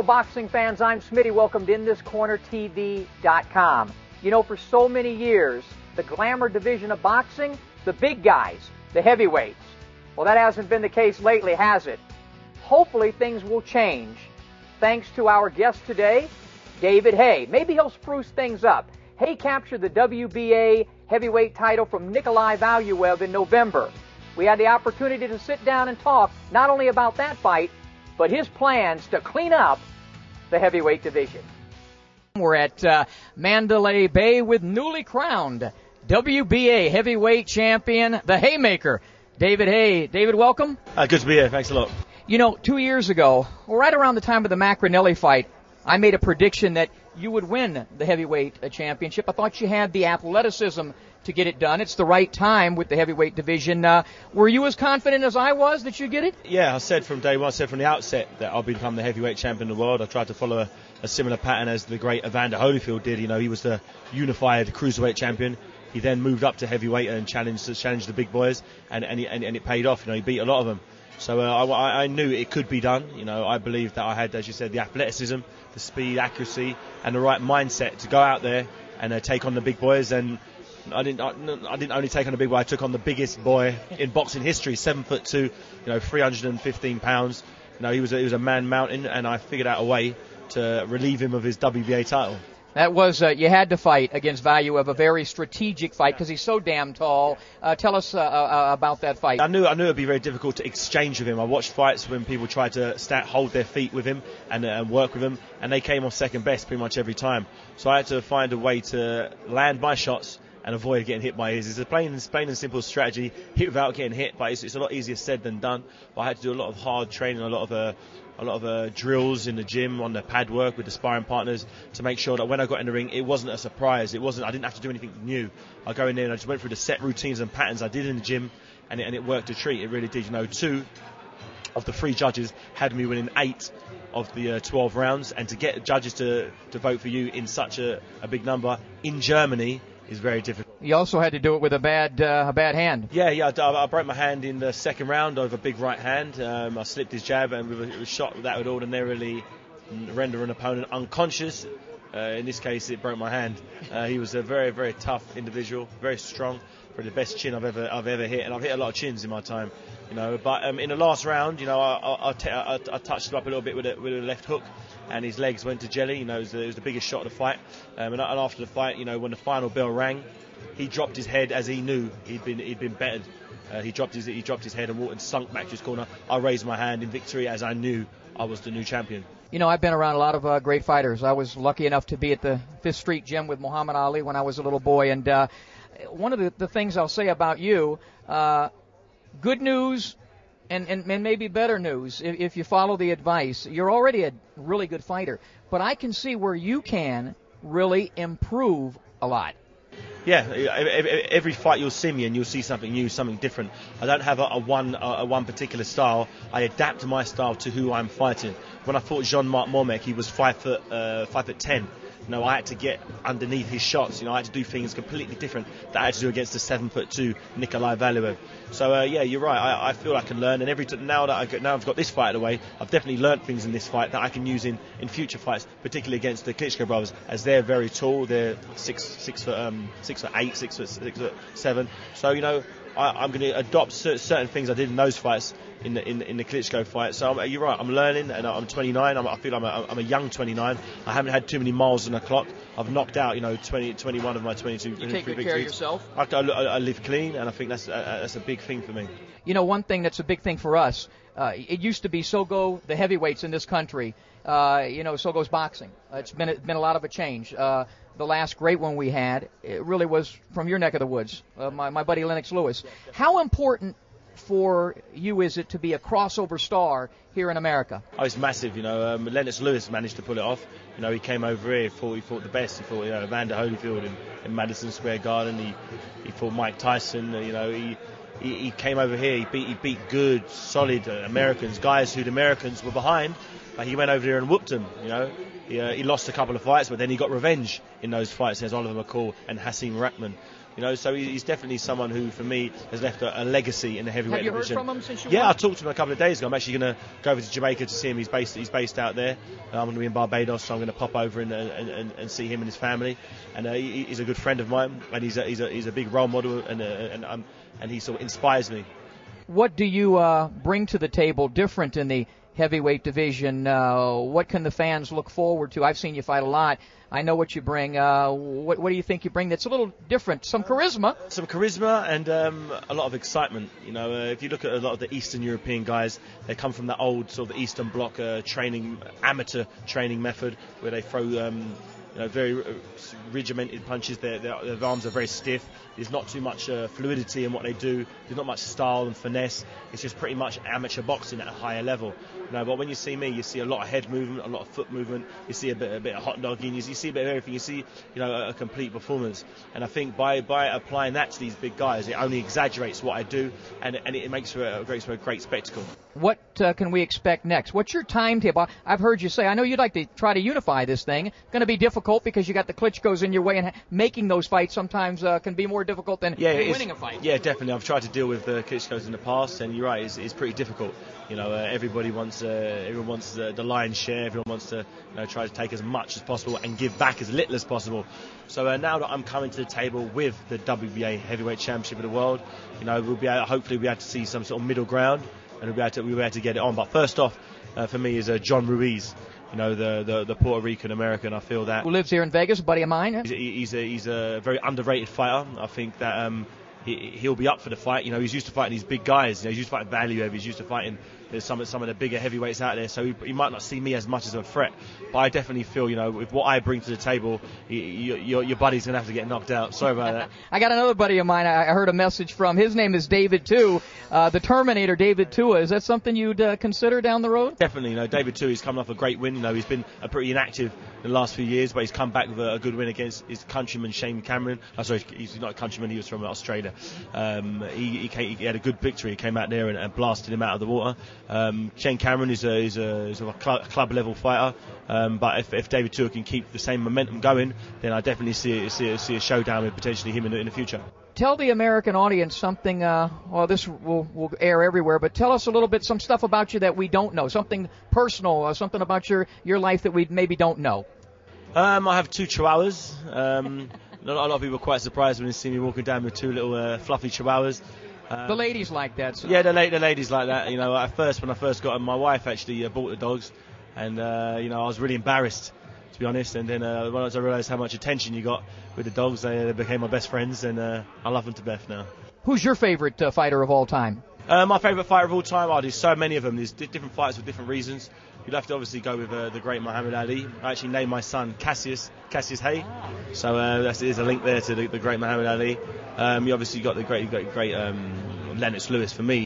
Hello, boxing fans. I'm Smitty. Welcome to InThisCornerTV.com. You know, for so many years, the glamour division of boxing, the big guys, the heavyweights. Well, that hasn't been the case lately, has it? Hopefully, things will change. Thanks to our guest today, David Haye. Maybe he'll spruce things up. Haye captured the WBA heavyweight title from Nikolay Valuev in November. We had the opportunity to sit down and talk not only about that fight, but his plans to clean up the heavyweight division. We're at Mandalay Bay with newly crowned WBA heavyweight champion, the Haymaker, David Haye. David, welcome. Good to be here. Thanks a lot. You know, 2 years ago, right around the time of the Macronelli fight, I made a prediction that you would win the heavyweight championship. I thought you had the athleticism to get it done. It's the right time with the heavyweight division. Were you as confident as I was that you'd get it? Yeah, I said from day one, I said from the outset that I'll become the heavyweight champion of the world. I tried to follow a similar pattern as the great Evander Holyfield did. You know, he was the unified cruiserweight champion. He then moved up to heavyweight and challenged the big boys, and it paid off. You know, he beat a lot of them. So I knew it could be done. You know, I believed that I had, as you said, the athleticism, the speed, accuracy, and the right mindset to go out there and take on the big boys. And I didn't only take on the big boy. I took on the biggest boy in boxing history, 7'2", you know, 315 pounds. You know, he was a man mountain, and I figured out a way to relieve him of his WBA title. That was, you had to fight against Valuev, a very strategic fight because he's so damn tall. Tell us about that fight. I knew it would be very difficult to exchange with him. I watched fights when people tried to hold their feet with him and work with him, and they came off second best pretty much every time. So I had to find a way to land my shots and avoid getting hit by his. It's a plain and simple strategy, hit without getting hit, but it's a lot easier said than done. But I had to do a lot of hard training, a lot of drills in the gym on the pad work with the sparring partners to make sure that when I got in the ring, it wasn't a surprise. I didn't have to do anything new. I go in there and I just went through the set routines and patterns I did in the gym, and it worked a treat. It really did. You know, 2 of the 3 judges had me winning 8 of the 12 rounds, and to get judges to vote for you in such a big number in Germany is very difficult. You also had to do it with a bad hand. Yeah, I broke my hand in the second round over a big right hand. I slipped his jab, and with a shot that would ordinarily render an opponent unconscious. In this case, it broke my hand. He was a very, very tough individual, very strong, probably the best chin I've ever hit, and I've hit a lot of chins in my time. You know, but in the last round, you know, I touched him up a little bit with a left hook, and his legs went to jelly. You know, it was the biggest shot of the fight. And after the fight, you know, when the final bell rang, he dropped his head as he knew he'd been bettered. He dropped his head and walked and sunk back to his corner. I raised my hand in victory as I knew I was the new champion. You know, I've been around a lot of great fighters. I was lucky enough to be at the 5th Street Gym with Muhammad Ali when I was a little boy. And one of the things I'll say about you, good news and maybe better news, if you follow the advice, you're already a really good fighter. But I can see where you can really improve a lot. Yeah, every fight you'll see me and you'll see something new, something different. I don't have a one particular style. I adapt my style to who I'm fighting. When I fought Jean-Marc Mormec, he was 5'10". You know, I had to get underneath his shots. You know, I had to do things completely different that I had to do against the 7'2" Nikolay Valuev. So yeah, you're right. I feel I can learn, and now I've got this fight out of the way, I've definitely learned things in this fight that I can use in future fights, particularly against the Klitschko brothers, as they're very tall. They're 6'8", 6'7". So you know, I'm going to adopt certain things I did in those fights in the Klitschko fight. So you're right. I'm learning, and I'm 29. I feel I'm a young 29. I haven't had too many miles on the clock. I've knocked out, you know, 21 of my 22. You take good care of yourself. I live clean, and I think that's a big thing for me. You know, one thing that's a big thing for us. It used to be so go the heavyweights in this country. You know, so goes boxing. It's been a lot of a change. The last great one we had, it really was from your neck of the woods, my buddy Lennox Lewis. How important for you is it to be a crossover star here in America? Oh, it's massive. You know, Lennox Lewis managed to pull it off. You know, he came over here, he fought the best. He fought, you know, Evander Holyfield in Madison Square Garden. He fought Mike Tyson. You know, he came over here. He beat good, solid Americans, guys who the Americans were behind. But he went over there and whooped them. You know, He lost a couple of fights, but then he got revenge in those fights against Oliver McCall and Hasim Rahman. So he's definitely someone who, for me, has left a legacy in the heavyweight division. Have you heard from him since you Yeah, won? I talked to him a couple of days ago. I'm actually going to go over to Jamaica to see him. He's based out there. I'm going to be in Barbados, so I'm going to pop over and see him and his family. And he's a good friend of mine, and he's a big role model, and he sort of inspires me. What do you bring to the table different in the heavyweight division? What can the fans look forward to? I've seen you fight a lot. I know what you bring. What do you think you bring that's a little different? Some charisma. Some charisma and a lot of excitement. If you look at a lot of the Eastern European guys, they come from the old sort of Eastern Bloc amateur training method where they throw very regimented punches. Their arms are very stiff. There's not too much fluidity in what they do. There's not much style and finesse. It's just pretty much amateur boxing at a higher level. But when you see me, you see a lot of head movement, a lot of foot movement. You see a bit of hot dogging. You see a bit of everything. You see, a complete performance. And I think by applying that to these big guys, it only exaggerates what I do, and it makes for a great spectacle. What can we expect next? What's your timetable? I've heard you say, I know you'd like to try to unify this thing. It's going to be difficult because you got the Klitschko's in your way, and making those fights sometimes can be more difficult than winning a fight. Yeah, definitely. I've tried to deal with the Klitschko's in the past, and you're right, it's pretty difficult. Everybody wants everyone wants the lion's share. Everyone wants to try to take as much as possible and give back as little as possible. So now that I'm coming to the table with the WBA Heavyweight Championship of the world, we'll be hopefully we have to see some sort of middle ground, and we'll be able to get it on. But first off, for me is John Ruiz. The Puerto Rican American. I feel that who lives here in Vegas, a buddy of mine. He's a very underrated fighter. I think that he'll be up for the fight. He's used to fighting these big guys. He's used to fighting Valuev. He's used to fighting some of the bigger heavyweights out there. So he might not see me as much as a threat. But I definitely feel, with what I bring to the table, your buddy's going to have to get knocked out. Sorry about that. I got another buddy of mine I heard a message from. His name is David too, the Terminator, David Tua. Is that something you'd consider down the road? Definitely. David Tua, he's coming off a great win. He's been pretty inactive in the last few years, but he's come back with a good win against his countryman, Shane Cameron. Sorry, he's not a countryman. He was from Australia. He had a good victory. He came out there and blasted him out of the water. Shane Cameron is a club level fighter, but if David Tua can keep the same momentum going, then I definitely see a showdown with potentially him in the future. Tell the American audience something, this will air everywhere, but tell us a little bit, some stuff about you that we don't know, something personal, something about your life that we maybe don't know. I have 2 chihuahuas. A lot of people are quite surprised when they see me walking down with 2 little fluffy chihuahuas. The ladies like that. So. Yeah, the ladies like that. When I first got them, my wife actually bought the dogs, and I was really embarrassed, to be honest. And then once I realised how much attention you got with the dogs, they became my best friends, and I love them to death now. Who's your favorite fighter of all time? My favourite fighter of all time? There's so many of them. There's different fighters with different reasons. You'd have to obviously go with the great Muhammad Ali. I actually named my son Cassius Haye. So there's a link there to the great Muhammad Ali. You obviously got the great Lennox Lewis for me.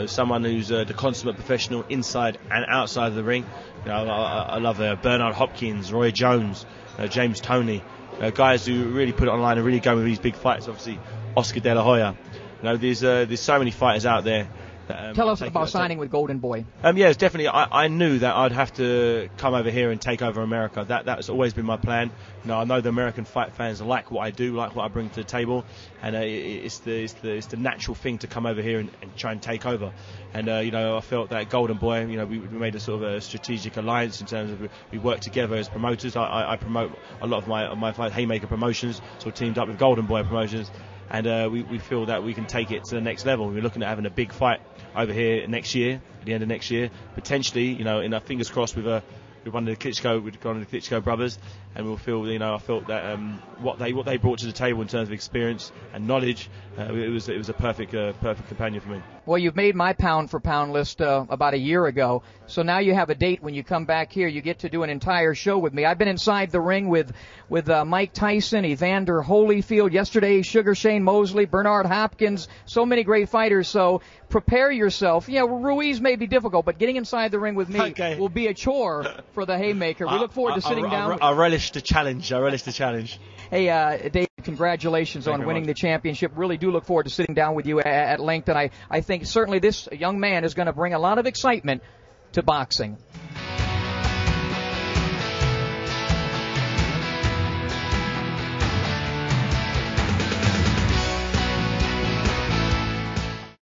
Someone who's the consummate professional inside and outside of the ring. I love Bernard Hopkins, Roy Jones, James Toney, guys who really put it online and really go with these big fights. Obviously, Oscar De La Hoya. There's so many fighters out there. Tell us about signing with Golden Boy. It's definitely. I knew that I'd have to come over here and take over America. That's always been my plan. I know the American fight fans like what I do, like what I bring to the table, and it's the natural thing to come over here and try and take over. And I felt that Golden Boy, we made a sort of a strategic alliance in terms of we work together as promoters. I promote a lot of my fight Haymaker promotions, so teamed up with Golden Boy promotions. And we feel that we can take it to the next level. We're looking at having a big fight over here next year, at the end of next year, potentially, in our fingers crossed with one of the Klitschko brothers, and we'll feel, I felt that what they brought to the table in terms of experience and knowledge, it was a perfect companion for me. Well, you've made my pound for pound list about a year ago, so now you have a date when you come back here. You get to do an entire show with me. I've been inside the ring with Mike Tyson, Evander Holyfield, yesterday Sugar Shane Mosley, Bernard Hopkins, so many great fighters. So prepare yourself. Ruiz may be difficult, but getting inside the ring with me will be a chore for the Haymaker. We look forward to sitting down. I relish the challenge. Hey, David, congratulations on winning the championship. Really do look forward to sitting down with you at length, and I think certainly this young man is going to bring a lot of excitement to boxing.